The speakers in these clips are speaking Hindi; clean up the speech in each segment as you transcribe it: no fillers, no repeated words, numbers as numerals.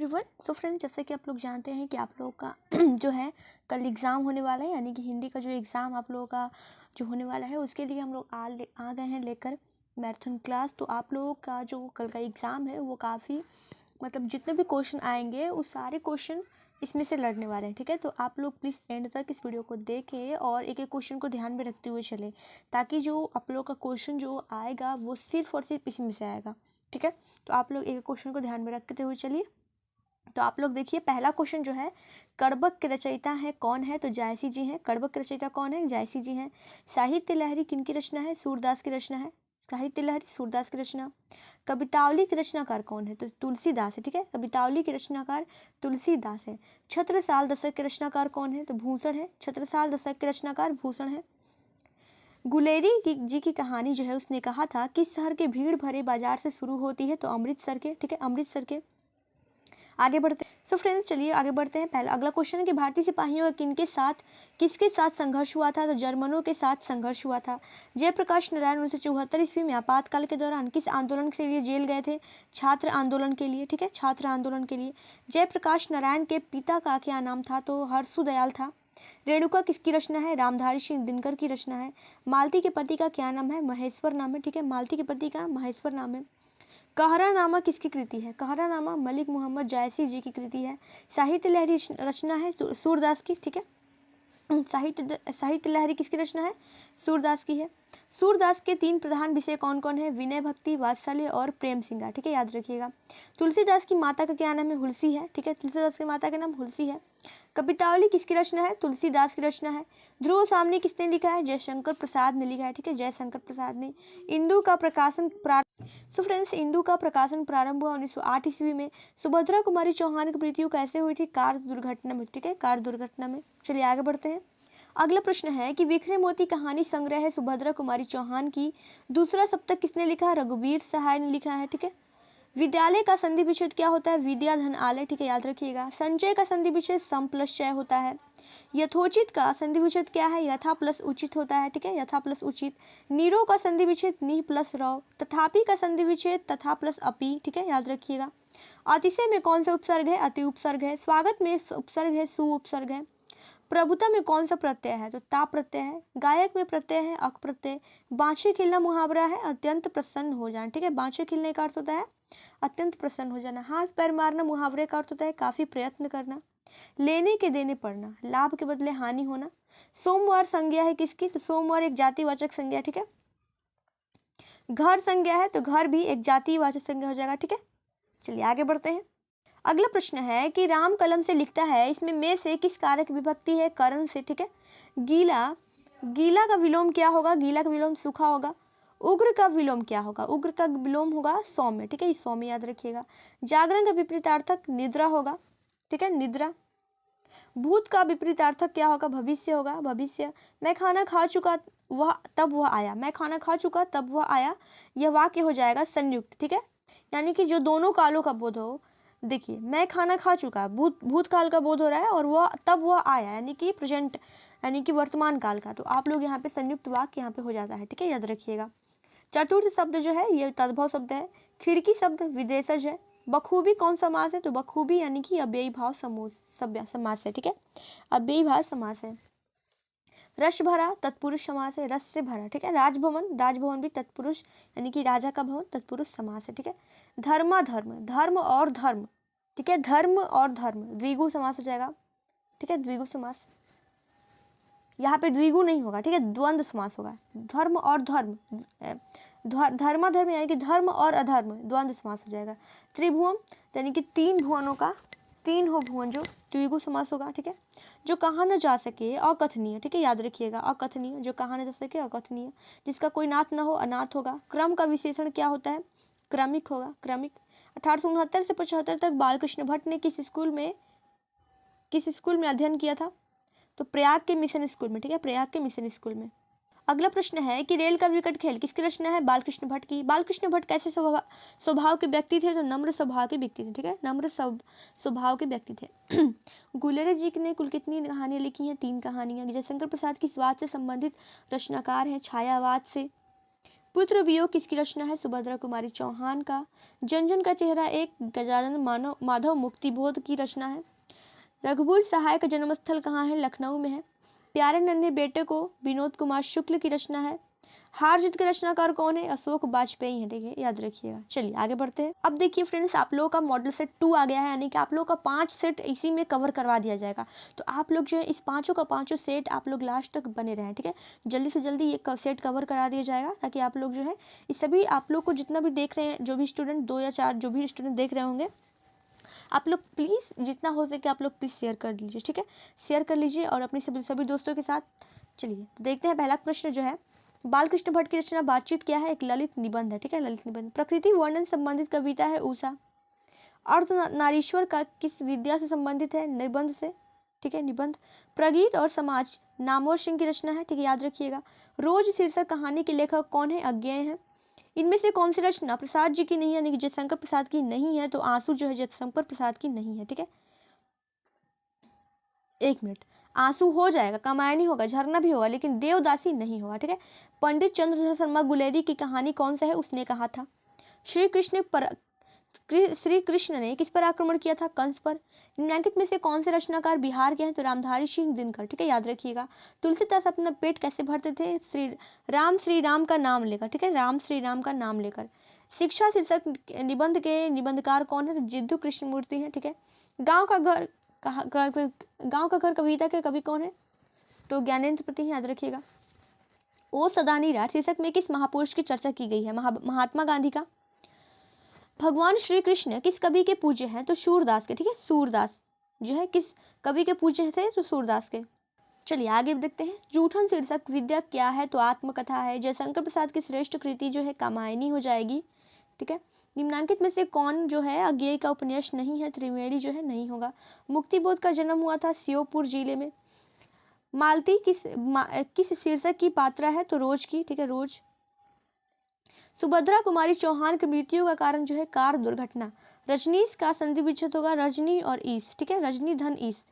एवरीवन। सो फ्रेंड्स, जैसे कि आप लोग जानते हैं कि आप लोगों का जो है कल एग्ज़ाम होने वाला है, यानी कि हिंदी का जो एग्ज़ाम आप लोगों का जो होने वाला है उसके लिए हम लोग आ गए हैं लेकर मैराथन क्लास। तो आप लोगों का जो कल का एग्ज़ाम है वो काफ़ी मतलब जितने भी क्वेश्चन आएंगे उस सारे क्वेश्चन इसमें से लड़ने वाले हैं, ठीक है। तो आप लोग प्लीज़ एंड तक इस वीडियो को देखें और एक एक क्वेश्चन को ध्यान में रखते हुए चलें, ताकि जो आप लोग का क्वेश्चन जो आएगा वो सिर्फ और सिर्फ इसी में से आएगा, ठीक है। तो आप लोग एक एक क्वेश्चन को ध्यान में रखते हुए चलिए। तो आप लोग देखिए, पहला क्वेश्चन जो है, कड़बक के रचयिता है कौन है? तो जायसी जी हैं। कड़बक के रचयिता कौन है? जायसी जी हैं। साहित्य लहरी किनकी रचना है? सूरदास की रचना है। साहित्य लहरी सूरदास की रचना। कवितावली के रचनाकार कौन है? तो तुलसीदास है, ठीक है। कवितावली के रचनाकार तुलसीदास है। छत्रसाल दशक के रचनाकार कौन है? तो भूषण है। छत्रसाल दशक के रचनाकार भूषण है। गुलेरी जी की कहानी जो है उसने कहा था किस शहर के भीड़ भरे बाजार से शुरू होती है? तो अमृतसर के, ठीक है, अमृतसर के। आगे बढ़ते हैं। सो फ्रेंड्स चलिए आगे बढ़ते हैं। पहला अगला क्वेश्चन है कि भारतीय सिपाहियों का किसके साथ संघर्ष हुआ था? तो जर्मनों के साथ संघर्ष हुआ था। जयप्रकाश नारायण 1974 ईस्वी में आपातकाल के दौरान किस आंदोलन के लिए जेल गए थे? छात्र आंदोलन के लिए, ठीक है, छात्र आंदोलन के लिए। जयप्रकाश नारायण के पिता का क्या नाम था? तो हर्षुदयाल था। रेणुका किसकी रचना है? रामधारी सिंह दिनकर की रचना है। मालती के पति का क्या नाम है? महेश्वर नाम है, ठीक है। मालती के पति का महेश्वर नाम है। कहरानामा किसकी कृति है? कहरानामा मलिक मोहम्मद जायसी जी की कृति है। साहित्य लहरी रचना है सूरदास की, ठीक है। साहित्य लहरी किसकी रचना है? सूरदास की है। सूरदास के 3 प्रधान विषय कौन कौन है? विनय, भक्ति, वात्सल्य और प्रेम सिंगार, ठीक है, याद रखिएगा। तुलसीदास की माता का क्या नाम है? हुलसी है, ठीक है। तुलसीदास की माता का नाम हुलसी है। कवितावली किसकी रचना है? तुलसीदास की रचना है। ध्रुव सामने किसने लिखा है? जयशंकर प्रसाद ने लिखा है, ठीक है, जयशंकर प्रसाद ने। इंदु का प्रकाशन सो फ्रेंड्स, इंदु का प्रकाशन प्रारंभ हुआ 1908 ईस्वी में। सुभद्रा कुमारी चौहान की मृत्यु कैसे हुई थी? कार दुर्घटना में, ठीक है, कार दुर्घटना में। चलिए आगे बढ़ते हैं। अगला प्रश्न है कि बिखरे मोती कहानी संग्रह है सुभद्रा कुमारी चौहान की दूसरा सप्तक किसने लिखा? रघुवीर सहाय ने लिखा है, ठीक है। विद्यालय का संधि विच्छेद क्या होता है? विद्या धन आलय, ठीक है, याद रखिएगा। संचय का संधि विच्छेद सम प्लस चय होता है। यथोचित का संधि विच्छेद क्या है? यथा प्लस उचित होता है, ठीक है, यथा प्लस उचित। नीरो का संधि विच्छेद निह प्लस रौ। तथापि का संधि विच्छेद तथा प्लस अपि, ठीक है, याद रखिएगा। अतिशय में कौन सा उपसर्ग है? अति उपसर्ग है। स्वागत में उपसर्ग है, सु उपसर्ग है। प्रभुता में कौन सा प्रत्यय है? तो ता प्रत्यय है। गायक में प्रत्यय है अक प्रत्यय। बाँछे खिलना मुहावरा है अत्यंत प्रसन्न हो जाना, ठीक है। बाँछे खिलने का अर्थ होता है अत्यंत प्रसन्न हो जाना। हाथ पैर मारना मुहावरे का अर्थ होता है काफी प्रयत्न करना। लेने के देने पड़ना, लाभ के बदले हानि होना। सोमवार संज्ञा है किसकी? तो सोमवार एक जातिवाचक संज्ञा, ठीक है। घर संज्ञा है तो घर भी एक जातिवाचक संज्ञा हो जाएगा, ठीक है। चलिए आगे बढ़ते हैं। अगला प्रश्न है कि राम कलम से लिखता है, इसमें में से किस कारक विभक्ति है? करण से, ठीक है। गीला, गीला का विलोम क्या होगा? गीला का विलोम सूखा होगा। उग्र का विलोम क्या होगा? उग्र का विलोम होगा सौम्य, ठीक है, सौम्य याद रखिएगा। जागरण का विपरीतार्थक निद्रा होगा, ठीक है, निद्रा। भूत का विपरीतार्थक क्या होगा? भविष्य होगा, भविष्य। मैं खाना खा चुका वह तब वह आया, मैं खाना खा चुका तब वह आया, यह वाक्य हो जाएगा संयुक्त, ठीक है। यानी कि जो दोनों कालों का बोध हो। देखिए, मैं खाना खा चुका, भूतकाल का बोध हो रहा है, और वह तब वह आया यानी कि प्रेजेंट, यानी कि वर्तमान काल का। तो आप लोग यहाँ पे संयुक्त वाक्य यहाँ पे हो जाता है, ठीक है, याद रखिएगा। चतुर्थ शब्द जो है ये तद्भव शब्द है। खिड़की शब्द विदेशज है। बखूबी कौन समास है? तो बखूबी यानी कि अव्ययी भाव समास है, ठीक है, अव्ययी भाव समास है। रस भरा तत्पुरुष समास है, रस से भरा, ठीक है। राजभवन, राजभवन भी तत्पुरुष यानी कि राजा का भवन, तत्पुरुष समास है, ठीक है। धर्माधर्म, धर्म और धर्म, ठीक है, धर्म और धर्म द्विगु समास हो जाएगा, ठीक है, द्विगु समास। यहाँ पे द्विगु नहीं होगा, ठीक है, द्वंद्व समास होगा। धर्म और धर्म, धर्माधर्म यानी कि धर्म और अधर्म द्वंद्व समास हो जाएगा। त्रिभुवन यानी कि 3 भुवनों का, 3 हो भुवन जो द्विगु समास होगा, ठीक है। जो कहा न जा सके अकथनीय, ठीक है, याद रखिएगा, अकथनीय, जो कहा न जा सके अकथनीय। जिसका कोई नाथ न हो अनाथ होगा। क्रम का विशेषण क्या होता है? क्रमिक होगा, क्रमिक। 1869 से 75 तक बालकृष्ण भट्ट ने किस स्कूल में अध्ययन किया था? तो प्रयाग के मिशन स्कूल में, ठीक है, प्रयाग के मिशन स्कूल में। अगला प्रश्न है कि रेल का विकट खेल किसकी रचना है? बालकृष्ण भट्ट की। बालकृष्ण भट्ट कैसे स्वभाव के व्यक्ति थे? तो नम्र स्वभाव के व्यक्ति थे, ठीक है, नम्र स्वभाव के व्यक्ति थे। गुलेरी जी ने कुल कितनी कहानियां लिखी हैं? 3 कहानियां। जयशंकर प्रसाद किस बात से संबंधित रचनाकार हैं? छायावाद से। पुत्र वियोग किसकी रचना है? सुभद्रा कुमारी चौहान का। जन जन का चेहरा एक गजानन माधव मुक्तिबोध की रचना है। रघुवीर सहाय का जन्मस्थल कहाँ है? लखनऊ में है। प्यारे नन्हे बेटे को विनोद कुमार शुक्ल की रचना है। हार जीत के रचनाकार कौन है? अशोक वाजपेयी है, ठीक है, याद रखिएगा। चलिए आगे बढ़ते हैं। अब देखिए फ्रेंड्स, आप लोगों का मॉडल सेट 2 आ गया है, यानी कि आप लोगों का 5 सेट इसी में कवर करवा दिया जाएगा। तो आप लोग जो है इस पांचों का पांचों सेट आप लोग लास्ट तक बने रहें, ठीक है। जल्दी से जल्दी ये सेट कवर करा दिया जाएगा, ताकि आप लोग जो है इस सभी आप लोग को जितना भी देख रहे हैं, जो भी स्टूडेंट 2 या 4 जो भी स्टूडेंट देख रहे होंगे, आप लोग प्लीज़ जितना हो सके आप लोग प्लीज़ शेयर कर लीजिए, ठीक है। शेयर कर लीजिए और अपने सभी दोस्तों के साथ। चलिए देखते हैं पहला प्रश्न जो है, बालकृष्ण भट्ट की रचना बातचीत क्या है? एक ललित निबंध है, ठीक है, ललित निबंध। प्रकृति वर्णन संबंधित कविता है ऊषा। अर्धनारीश्वर का किस विद्या से संबंधित है? निबंध से, ठीक है, निबंध। प्रगीत और समाज नामवर सिंह की रचना है, ठीक है, याद रखिएगा। रोज शीर्षक कहानी के लेखक कौन है? अज्ञेय है। इनमें से कौन सी रचना प्रसाद जी की नहीं है, यानी कि जयशंकर प्रसाद की नहीं है? तो आंसू जो है जयशंकर प्रसाद की नहीं है, ठीक है। 1 मिनट, आंसू हो जाएगा, कमायनी होगा, झरना भी होगा, लेकिन देवदासी नहीं होगा, ठीक है। पंडित चंद्रशेखर शर्मा गुलेरी की कहानी कौन सा है? उसने कहा था। श्री कृष्ण ने किस पर आक्रमण किया था? कंस पर। निम्नलिखित में से कौन से रचनाकार बिहार के हैं? तो रामधारी सिंह दिनकर, ठीक है, याद रखिएगा। तुलसीदास अपना पेट कैसे भरते थे? श्री राम का नाम लेकर, ठीक है, राम श्री राम का नाम लेकर। शिक्षा शीर्षक निबंध के निबंधकार कौन है? तो जिद्दू कृष्णमूर्ति हैं, ठीक है। गांव का घर कविता के कवि कौन है? तो ज्ञानेंद्र प्रति, याद रखिएगा। ओ सदानी रात शीर्षक में किस महापुरुष की चर्चा की गई है? महात्मा गांधी का। भगवान श्री कृष्ण किस कवि के पूज्य हैं? तो सूरदास के, ठीक है, सूरदास जो है किस कवि के पूज्य थे? तो सूरदास के। चलिए आगे देखते हैं। जूठन शीर्षक विद्या क्या है? तो आत्मकथा है। जयशंकर प्रसाद की श्रेष्ठ कृति जो है कामायनी हो जाएगी, ठीक है। निम्नलिखित में से कौन जो है अज्ञेय का उपन्यास नहीं है? त्रिवेणी जो है नहीं होगा। मुक्तिबोध का जन्म हुआ था श्योपुर जिले में। मालती किस शीर्षक की पात्रा है? तो रोज की, ठीक है, रोज। सुभद्रा कुमारी चौहान की मृत्यु का कारण जो है कार दुर्घटना। रजनीश का संधि विच्छेद होगा रजनी और ईस, ठीक है, रजनी धन ईस।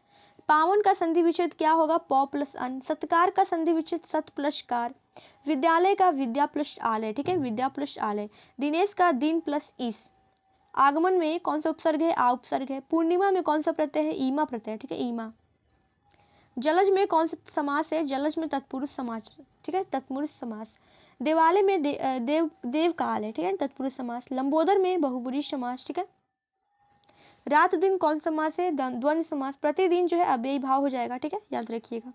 पावन का संधि विच्छेद क्या होगा? पौ प्लस अन। सत्कार का संधि विच्छेद सत प्लस कार। विद्यालय का विद्या प्लस आलय, ठीक है, विद्या प्लस आलय। दिनेश का दिन प्लस ईस। आगमन में कौन सा उपसर्ग है? आ उपसर्ग है। पूर्णिमा में कौन सा प्रत्यय है? ईमा प्रत्यय, ठीक है, ईमा। जलज में कौन सा समास है? जलज में तत्पुरुष समास, ठीक है, तत्पुरुष समास। देवालय में देव काल है, ठीक है, तत्पुरुष समास। लंबोदर में बहुपुरुष समास, ठीक है। रात दिन कौन समास है? द्वंद्व समास। प्रतिदिन जो है अव्ययी भाव हो जाएगा, ठीक है, याद रखिएगा।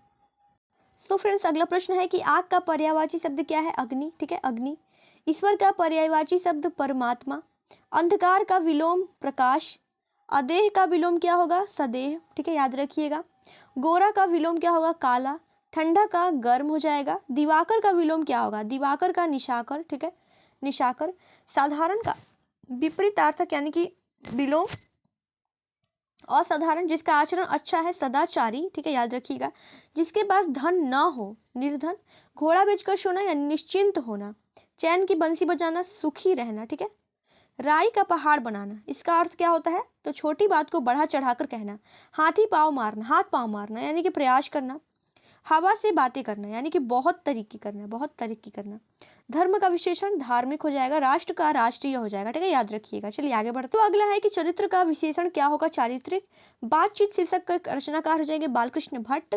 सो फ्रेंड्स, अगला प्रश्न है कि आग का पर्यायवाची शब्द क्या है? अग्नि, ठीक है, अग्नि। ईश्वर का पर्यायवाची शब्द परमात्मा। अंधकार का विलोम प्रकाश। अदेह का विलोम क्या होगा? सदेह, ठीक है, याद रखिएगा। गोरा का विलोम क्या होगा? काला। ठंडा का गर्म हो जाएगा। दिवाकर का विलोम क्या होगा? दिवाकर का निशाकर, ठीक है, निशाकर। साधारण का विपरीतार्थक यानी कि विलोम। असाधारण जिसका आचरण अच्छा है सदाचारी, ठीक है, याद रखिएगा। जिसके पास धन न हो निर्धन। घोड़ा बेचकर सोना यानी निश्चिंत होना। चैन की बंसी बजाना सुखी रहना, ठीक है। राई का पहाड़ बनाना, इसका अर्थ क्या होता है? तो छोटी बात को बढ़ा चढ़ाकर कहना। हाथी पाँव मारना, हाथ पाँव मारना यानी कि प्रयास करना। हवा से बातें करना यानी कि बहुत तरक्की करना, बहुत तरक्की करना। धर्म का विशेषण धार्मिक हो जाएगा। राष्ट्र का राष्ट्रीय हो जाएगा, ठीक है, याद रखिएगा। चलिए आगे बढ़ते। तो अगला है कि चरित्र का विशेषण क्या होगा? चारित्रिक। बातचीत शीर्षक का रचनाकार हो जाएंगे बालकृष्ण भट्ट।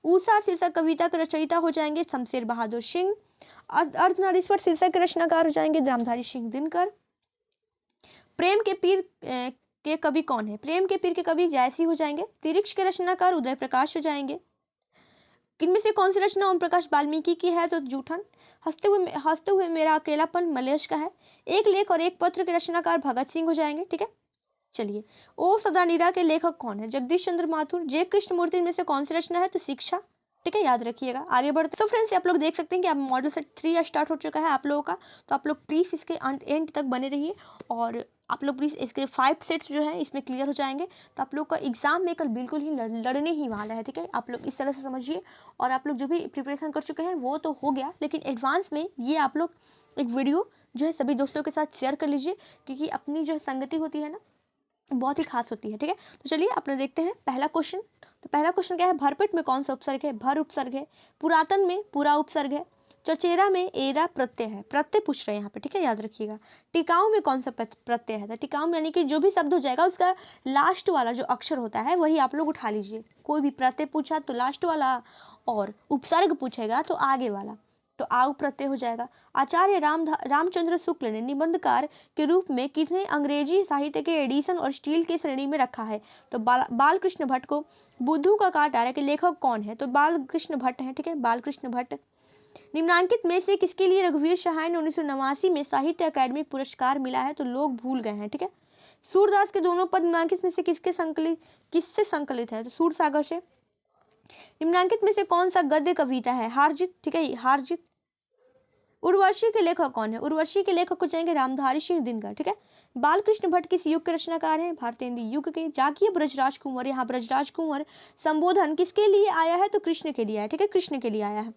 ऊषा शीर्षक कविता के रचयिता हो जाएंगे शमशेर बहादुर सिंह। अर्धनारीश्वर शीर्षक के रचनाकार हो जाएंगे रामधारी सिंह दिनकर। प्रेम के पीर के कवि कौन है? प्रेम के पीर के कवि जायसी हो जाएंगे। तिरिक्ष के रचनाकार उदय प्रकाश हो जाएंगे। इनमें से कौन सी रचना ओम प्रकाश वाल्मीकि की है? तो जूठन। हंसते हुए मेरा अकेलापन मलेश का है। एक लेख और एक पत्र के रचनाकार भगत सिंह हो जाएंगे, ठीक है। चलिए, ओ सदानीरा के लेखक कौन है? जगदीश चंद्र माथुर। जय कृष्णमूर्ति में से कौन सी रचना है? तो शिक्षा, ठीक है, याद रखिएगा। आगे बढ़ते। तो फ्रेंड्स, आप लोग देख सकते हैं कि अब मॉडल सेट 3 स्टार्ट हो चुका है आप लोगों का। तो आप लोग प्लीज़ इसके एंड तक बने रहिए और आप लोग प्लीज़ इसके 5 सेट्स जो है इसमें क्लियर हो जाएंगे। तो आप लोग का एग्जाम में कल बिल्कुल ही लड़ने ही वाला है, ठीक है। आप लोग इस तरह से समझिए। और आप लोग जो भी प्रिपरेशन कर चुके हैं वो तो हो गया, लेकिन एडवांस में ये आप लोग एक वीडियो जो है सभी दोस्तों के साथ शेयर कर लीजिए, क्योंकि अपनी जो संगति होती है ना बहुत ही खास होती है, ठीक है। तो चलिए अपने देखते हैं पहला क्वेश्चन। तो पहला क्वेश्चन क्या है? भरपेट में कौन सा उपसर्ग है? भर उपसर्ग है। पुरातन में पूरा उपसर्ग है। चचेरा में एरा प्रत्यय है, प्रत्यय पूछ रहे हैं यहाँ पे, ठीक है, याद रखिएगा। टिकाऊ में कौन सा प्रत्यय है? तो टिकाऊ में यानी कि जो भी शब्द हो जाएगा उसका लास्ट वाला जो अक्षर होता है वही आप लोग उठा लीजिए। कोई भी प्रत्यय पूछा तो लास्ट वाला, और उपसर्ग पूछेगा तो आगे वाला, तो आउ प्रत्यय हो जाएगा। आचार्य रामचंद्र शुक्ल ने निबंधकार के रूप में कितने अंग्रेजी साहित्य के एडिशन और स्टील की श्रेणी में रखा है? तो बालकृष्ण भट्ट को। बुद्धू का काटा के लेखक कौन है? तो बालकृष्ण भट्ट है, ठीक है, बालकृष्ण भट्ट। निम्नांकित में से किसके लिए रघुवीर सहाय ने 1989 में साहित्य अकादमी पुरस्कार मिला है? तो लोग भूल गए हैं, ठीक है। सूरदास के दोनों पद निम्नांकित में से किससे संकलित है? तो सूरसागर से। निम्नांकित में से कौन सा गद्य कविता है? हारजीत, ठीक है, हारजीत। उर्वशी के लेखक कौन है? उर्वशी के लेखक हो जाएंगे रामधारी सिंह दिनकर, ठीक है। बालकृष्ण भट्ट किस युग के रचनाकार हैं? भारतेंदु युग के। जाकिए ब्रजराज कुंवर, यहाँ ब्रजराज कुंवर संबोधन किसके लिए आया है? तो कृष्ण के लिए आया, ठीक है, कृष्ण के लिए आया है।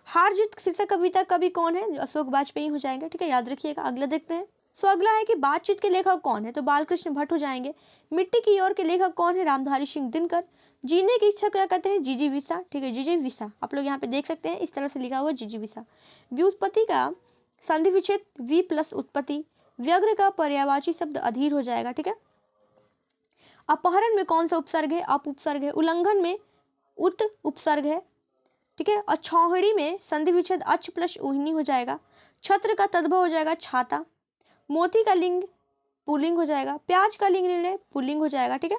हारजीत शीर्षक कविता कवि कौन है? अशोक वाजपेयी हो जाएंगे, ठीक है, याद रखिएगा। अगला देखते हैं। सो अगला है कि बातचीत के लेखक कौन है? तो बालकृष्ण भट्ट हो जाएंगे। मिट्टी की ओर के लेखक कौन है? रामधारी सिंह दिनकर। जीने की इच्छा क्या कहते हैं? जिजीविषा, ठीक है, जिजीविषा। आप लोग यहाँ पे देख सकते हैं इस तरह से लिखा हुआ जिजीविषा। व्युत्पत्ति का संधि विच्छेद वी प्लस उत्पत्ति। व्यग्र का पर्यायवाची शब्द अधीर हो जाएगा, ठीक है। अपहरण में कौन सा उपसर्ग है? अप उपसर्ग है। उल्लंघन में उत उपसर्ग है, ठीक है। और छौहड़ी में संधि विच्छेद अच प्लस उहिनी हो जाएगा। छत्र का तद्भव हो जाएगा छाता। मोती का लिंग पुल्लिंग हो जाएगा। प्याज का लिंग निर्णय पुल्लिंग हो जाएगा, ठीक है।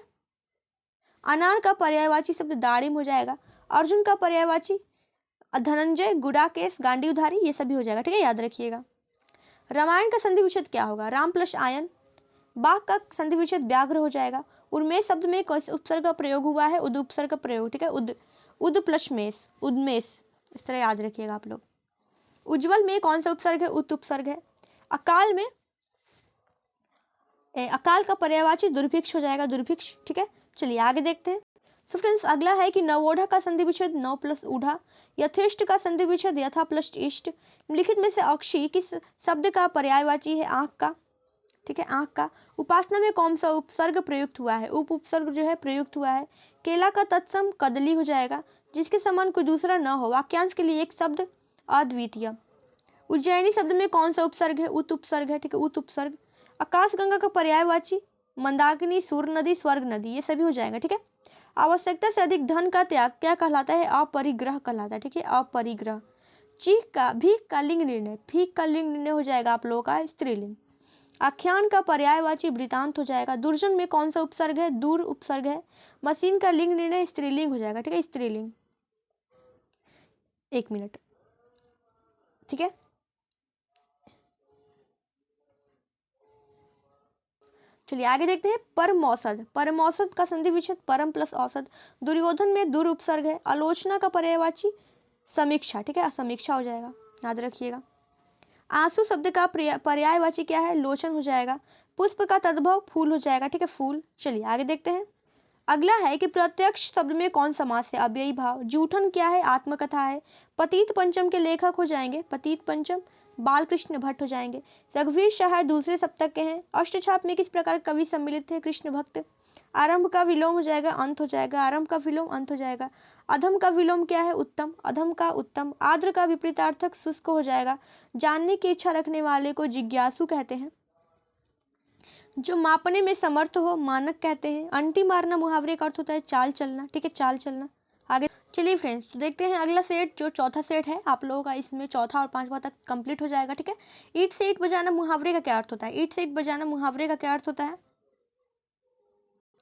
अनार का पर्यायवाची शब्द दाड़िम हो जाएगा। अर्जुन का पर्यायवाची धनंजय, गुडाकेश, गांडीवधारी, ये सभी हो जाएगा, ठीक है, याद रखिएगा। रामायण का संधि विच्छेद क्या होगा? Ram plus ion. बाघ का संधि विच्छेद व्याघ्र हो जाएगा। उन्मेष शब्द में कौन से उपसर्ग का प्रयोग हुआ है? उद उपसर्ग का प्रयोग, ठीक है, उद प्लस मेष, उद्मेष, इस तरह याद रखिएगा आप लोग। उज्जवल में कौन सा उपसर्ग है? उत उपसर्ग है। अकाल में अकाल का पर्यायवाची दुर्भिक्ष हो जाएगा, दुर्भिक्ष, ठीक है। चलिए आगे देखते हैं। सो फ्रेंड्स अगला है कि नवोढ़ा का संधि विच्छेद नौ प्लस ऊढ़ा। यथेष्ट का संधि विच्छेद यथा प्लस इष्ट। निम्नलिखित में से अक्षी किस शब्द का पर्यायवाची है? आंख का, ठीक है, आंख का। उपासना में कौन सा उपसर्ग प्रयुक्त हुआ है? उप उपसर्ग जो है प्रयुक्त हुआ है। केला का तत्सम कदली हो जाएगा। जिसके समान कोई दूसरा न हो, वाक्यांश के लिए एक शब्द अद्वितीय। उज्जैनी शब्द में कौन सा उपसर्ग है? उत उपसर्ग है, ठीक है, उत उपसर्ग। आकाशगंगा का पर्यायवाची मंदाकिनी, सूर्य नदी, स्वर्ग नदी, ये सभी हो जाएगा, ठीक है। आवश्यकता से अधिक धन का त्याग क्या कहलाता है? अपरिग्रह कहलाता है, ठीक है, अपरिग्रह। भीख का लिंग निर्णय, भीख का लिंग निर्णय हो जाएगा आप लोगों का स्त्रीलिंग। आख्यान का पर्यायवाची वृतांत हो जाएगा। दुर्जन में कौन सा उपसर्ग है? दूर उपसर्ग है। मशीन का लिंग निर्णय स्त्रीलिंग हो जाएगा, ठीक है, स्त्रीलिंग। एक मिनट, ठीक है। चलिए आगे देखते हैं। परम औसत, परम औसत का संधि विच्छेद परम प्लस औसत। दुर्योधन में दूर उपसर्ग है। आलोचना का पर्यायवाची समीक्षा, ठीक है, समीक्षा हो जाएगा, याद रखिएगा। आंसू शब्द का पर्यायवाची क्या है? लोचन हो जाएगा। पुष्प का तद्भव फूल हो जाएगा, ठीक है, फूल। चलिए आगे देखते हैं। अगला है कि प्रत्यक्ष शब्द में कौन समास है? अव्ययी भाव। जूठन क्या है? आत्मकथा है। पतित पंचम के लेखक हो जाएंगे, पतित पंचम बालकृष्ण भट्ट हो जाएंगे। रघुवीर सहाय दूसरे सप्तक के हैं। अष्टछाप में किस प्रकार कवि सम्मिलित थे? कृष्ण भक्त। आरंभ का विलोम हो जाएगा, अंत हो जाएगा। आरंभ का विलोम, अंत हो जाएगा। अधम का विलोम क्या है? उत्तम। अधम का उत्तम। आर्द्र का विपरीतार्थक शुष्क हो जाएगा। जानने की इच्छा रखने वाले को जिज्ञासु कहते हैं। जो मापने में समर्थ हो मानक कहते हैं। अंटी मारना मुहावरे का अर्थ होता है चाल चलना, ठीक है, चाल चलना। आगे चलिए फ्रेंड्स तो देखते हैं अगला सेट, जो चौथा सेट है आप लोगों का, इसमें चौथा और पांचवा तक कंप्लीट हो जाएगा, ठीक है। ईट से ईट बजाना मुहावरे का क्या अर्थ होता है? ईट से ईट बजाना मुहावरे का क्या अर्थ होता है?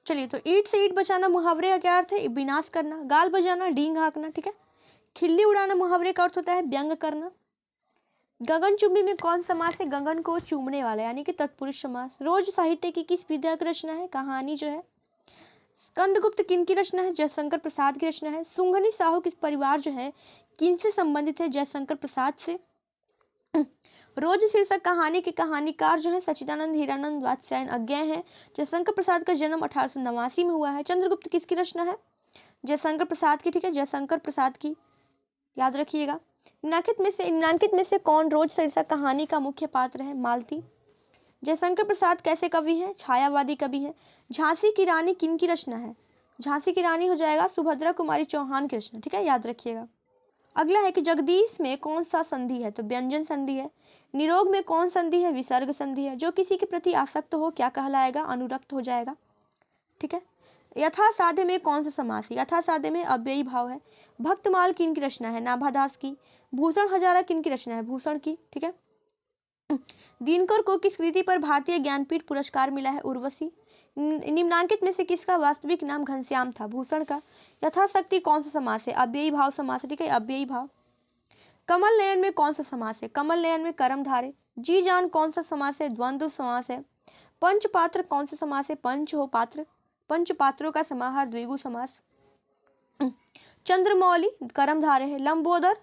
चलिए तो ईट से ईट बजाना मुहावरे का क्या अर्थ है? विनाश करना। गाल बजाना डींग हाँकना, ठीक है। खिल्ली उड़ाना मुहावरे का अर्थ होता है व्यंग करना। गगन चुंबी में कौन समास है? गगन को चूमने वाला, यानी कि तत्पुरुष समास। रोज साहित्य की किस विधा की रचना है? कहानी जो है। स्कंदगुप्त किन की रचना है? जयशंकर प्रसाद की रचना है। सुंघनी साहू किस परिवार जो है किन से संबंधित है? जयशंकर प्रसाद से। रोज शीर्षक कहानी के कहानीकार जो है सच्चिदानंद हीरानंद वात्स्यायन अज्ञेय है। जयशंकर प्रसाद का जन्म 1889 में हुआ है। चंद्रगुप्त किसकी रचना है? जयशंकर प्रसाद की, ठीक है, जयशंकर प्रसाद की, याद रखिएगा। निम्नांकित में से कौन रोज शीर्षक कहानी का मुख्य पात्र है? मालती। जयशंकर प्रसाद कैसे कवि हैं? छायावादी कवि हैं। झांसी की रानी किन की रचना है? झांसी की रानी हो जाएगा सुभद्रा कुमारी चौहान की रचना, ठीक है, याद रखिएगा। अगला है कि जगदीश में कौन सा संधि है, तो व्यंजन संधि है। निरोग में कौन संधि है, विसर्ग संधि है। जो किसी के प्रति आसक्त हो क्या कहलाएगा, अनुरक्त हो जाएगा, ठीक है। यथा साध्य में कौन सा समास है, यथा साध्य में अव्ययी भाव है। भक्तमाल किन की रचना है, नाभादास की। भूषण हजारा किन की रचना है, भूषण की, ठीक है। दिनकर को किस कृति पर भारतीय ज्ञानपीठ पुरस्कार मिला है, उर्वशी। निम्नांकित में से किसका वास्तविक नाम घनश्याम था, भूषण का। यथाशक्ति कौन सा समास है, अव्ययी भाव समास है, ठीक है, अव्ययी भाव। कमल नयन में कौन सा समास है, कमल नयन में कर्मधारय। जी जान कौन सा समास है, द्वंद्व समास है। पंचपात्र कौन सा समास है, पंच हो पात्र, पंच पात्रों का समाहार द्विगु समास। चंद्रमौली कर्मधारय है। लंबोदर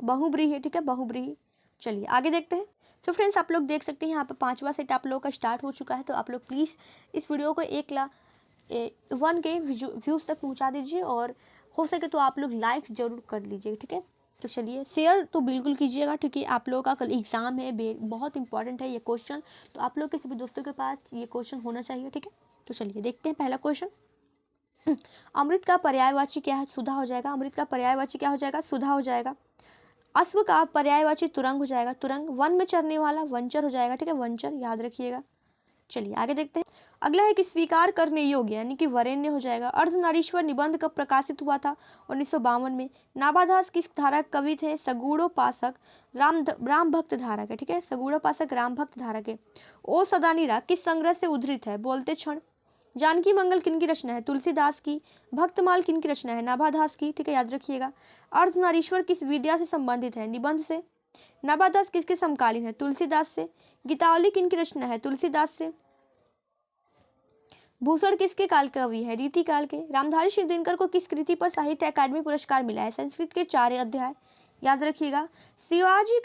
बहुब्रीहि है, ठीक है, बहुब्रीहि। चलिए आगे देखते हैं। सो फ्रेंड्स, आप लोग देख सकते हैं यहाँ पे 5वां सेट आप लोगों का स्टार्ट हो चुका है। तो आप लोग प्लीज़ इस वीडियो को 1 के व्यूज़ तक पहुँचा दीजिए और हो सके तो आप लोग लाइक्स जरूर कर लीजिए, ठीक है। तो चलिए शेयर तो बिल्कुल कीजिएगा, क्योंकि आप लोगों का कल एग्ज़ाम है, बहुत इंपॉर्टेंट है ये क्वेश्चन। तो आप लोग के सभी दोस्तों के पास ये क्वेश्चन होना चाहिए, ठीक है। तो चलिए देखते हैं पहला क्वेश्चन। अमृत का पर्यायवाची क्या है, सुधा हो जाएगा। अमृत का पर्यायवाची क्या हो जाएगा, सुधा हो जाएगा। अश्व का पर्यायवाची तुरंग हो जाएगा, तुरंग। वन में चरने वाला वंचर हो जाएगा, ठीक है, वंचर, याद रखिएगा। चलिए आगे देखते हैं। अगला है कि स्वीकार करने योग्य यानी कि वरेण्य हो जाएगा। अर्धनारीश्वर निबंध कब प्रकाशित हुआ था, 1952 में। नाभादास किस धारा के कवि थे, सगुणोपासक राम भक्त धारा के, ठीक है, सगुणोपासक राम भक्त धारा के। ओ सदानीरा किस संग्रह से उद्धृत है, बोलते क्षण। जानकी मंगल किन की रचना है, तुलसीदास की। भक्तमाल किन की रचना है, नाभादास की, ठीक है, याद रखिएगा। अर्धनारीश्वर किस विद्या से संबंधित है, निबंध से। नाभादास किसके समकालीन है, तुलसीदास से। गीतावली किन की रचना है, तुलसीदास से। भूषण किसके काल का कवि है, रीति काल के। रामधारी सिंह दिनकर को किस कृति पर साहित्य अकादमी पुरस्कार मिला है, संस्कृत के 4 अध्याय, याद रखिएगा। शिवाजी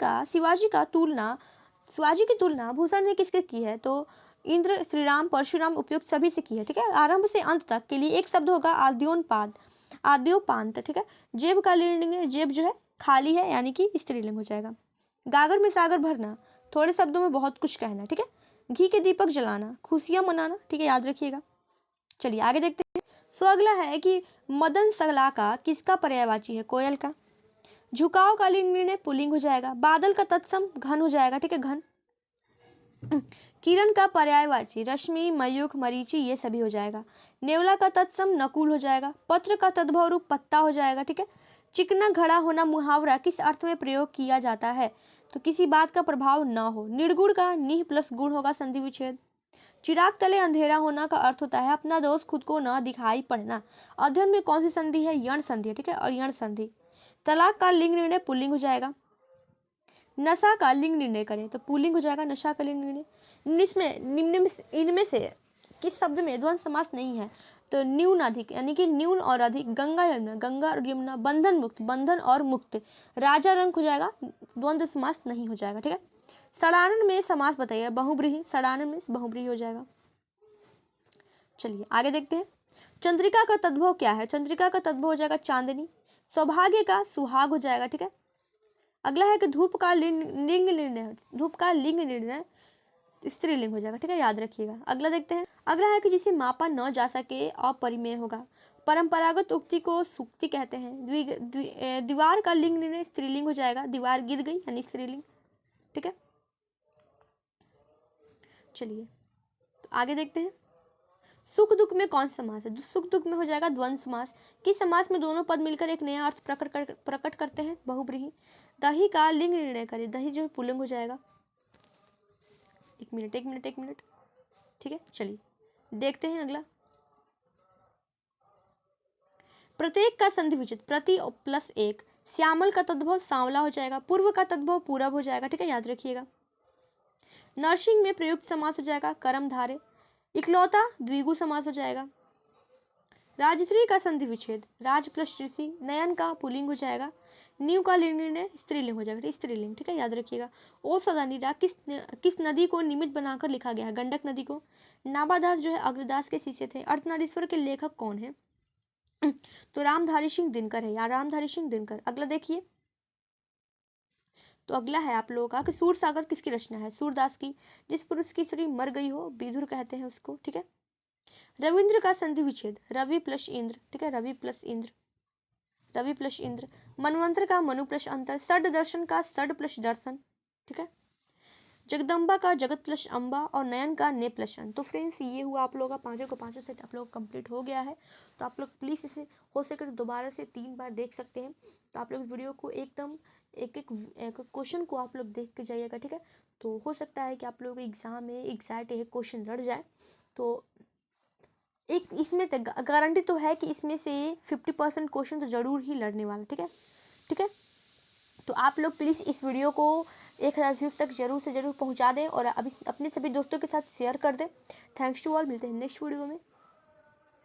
की तुलना भूषण ने किसके की है, तो इंद्र, श्रीराम, परशुराम उपयुक्त सभी से की है, ठीक है। आरंभ से अंत तक के लिए एक शब्द होगा, आद्योपांत, ठीक है। जेब का लिंग, जेब जो है खाली है यानी कि स्त्रीलिंग हो जाएगा। गागर में सागर भरना, थोड़े शब्दों में बहुत कुछ कहना, ठीक है। घी के दीपक जलाना, खुशियां मनाना, ठीक है, याद रखिएगा। चलिए आगे देखते हैं। सो अगला है कि मदन सलाका किसका पर्यायवाची है, कोयल का। झुकाव का लिंग निर्णय पुल्लिंग हो जाएगा। बादल का तत्सम घन हो जाएगा, ठीक है, घन। किरण का पर्यायवाची रश्मि, मयूख, मरीचि, ये सभी हो जाएगा। नेवला का तत्सम नकुल हो जाएगा। पत्र का तद्भव रूप पत्ता हो जाएगा, ठीक है। चिकना घड़ा होना मुहावरा किस अर्थ में प्रयोग किया जाता है, तो किसी बात का प्रभाव न हो। निर्गुण का निह प्लस गुण होगा, संधि विच्छेद। चिराग तले अंधेरा होना का अर्थ होता है अपना दोष खुद को न दिखाई पड़ना। अध्ययन में कौन सी संधि है, यण संधि है, ठीक है, और यण संधि। तलाक का लिंग निर्णय पुल्लिंग हो जाएगा। नशा का लिंग निर्णय करें तो पुल्लिंग हो जाएगा, नशा का लिंग निर्णय। इनमें से किस शब्द में द्वंद्व समास नहीं है, तो न्यून अधिक यानी कि न्यून और अधिक। गंगा यमुना, गंगा और यमुना। बंधन मुक्त, बंधन और मुक्त। राजा रंग हो जाएगा, द्वंद्व समास नहीं हो जाएगा, ठीक है। सड़ानन में समास बताइए, बहुब्रीहि, सड़ानन में बहुब्रीहि हो जाएगा। चलिए आगे देखते हैं। चंद्रिका का तद्भव क्या है, चंद्रिका का तद्भव हो जाएगा चांदनी। सौभाग्य का सुहाग हो जाएगा, ठीक है। अगला है कि धूप का लिंग निर्णय, धूप का लिंग निर्णय स्त्रीलिंग हो जाएगा, ठीक है, याद रखिएगा। अगला देखते हैं। अगला है कि जिसे मापा न जा सके अपरिमेय होगा। परंपरागत उक्ति को सूक्ति कहते हैं। दीवार का लिंग निर्णय स्त्रीलिंग हो जाएगा। दीवार गिर गई यानी स्त्रीलिंग, ठीक है। चलिए तो आगे देखते हैं। सुख दुख में कौन समास है, सुख दुख में हो जाएगा द्वंद्व समास। किस समास में दोनों पद मिलकर एक नया अर्थ प्रकट करते हैं, बहुब्रीहि। दही का लिंग निर्णय करें, दही जो पुल्लिंग हो जाएगा। एक मिनट, ठीक है। चलिए देखते हैं अगला। प्रत्येक का संधि विच्छेद, प्रति प्लस एक। श्यामल का तद्भव सांवला हो जाएगा। पूर्व का तद्भव पूरब हो जाएगा, ठीक है, याद रखिएगा। नरसिंह में प्रयुक्त समास हो जाएगा कर्मधारय। इकलौता द्विगु समास हो जाएगा। राजश्री का संधि विच्छेद, राज प्लस ऋषि। नयन का पुल्लिंग हो जाएगा। नीव का लिंग निर्णय स्त्रीलिंग हो जाएगा, स्त्रीलिंग, ठीक है, याद रखिएगा। ओ सदानीरा किस नदी को निमित्त बनाकर लिखा गया है, गंडक नदी को। नाभादास जो है अग्रदास के शिष्य थे। अर्धनारीश्वर के लेखक कौन है, तो रामधारी सिंह दिनकर है, या रामधारी सिंह दिनकर। अगला देखिए। तो अगला है आप लोगों का कि सूरसागर किसकी रचना है, सूरदास की। जिस पुरुष की स्त्री मर गई हो विधुर कहते हैं उसको, ठीक है। रविंद्र का संधि विच्छेद, रवि प्लस इंद्र, ठीक है, रवि प्लस इंद्र। रवि प्लस इंद्र, मनवंतर का मनु प्लस अंतर, षड दर्शन का षड प्लस दर्शन, ठीक है, जगदम्बा का जगत प्लस अम्बा और नयन का ने प्लस अन। तो फ्रेंड्स ये हुआ आप लोगों का पाँचों का पाँचों सेट आप लोग कंप्लीट हो गया है। तो आप लोग प्लीज़ इसे हो सके तो दोबारा से 3 बार देख सकते हैं। तो आप लोग इस वीडियो को एकदम एक एक क्वेश्चन को आप लोग देख के जाइएगा, ठीक है। तो हो सकता है कि आप लोगों को एग्ज़ाम में एग्जैक्ट एक क्वेश्चन लड़ जाए। तो एक इसमें गारंटी तो है कि इसमें से 50% क्वेश्चन तो ज़रूर ही लड़ने वाला, ठीक है, ठीक है। तो आप लोग प्लीज़ इस वीडियो को 1000 व्यूज़ तक ज़रूर से ज़रूर पहुंचा दें और अभी अपने सभी दोस्तों के साथ शेयर कर दें। थैंक्स टू ऑल, मिलते हैं नेक्स्ट वीडियो में।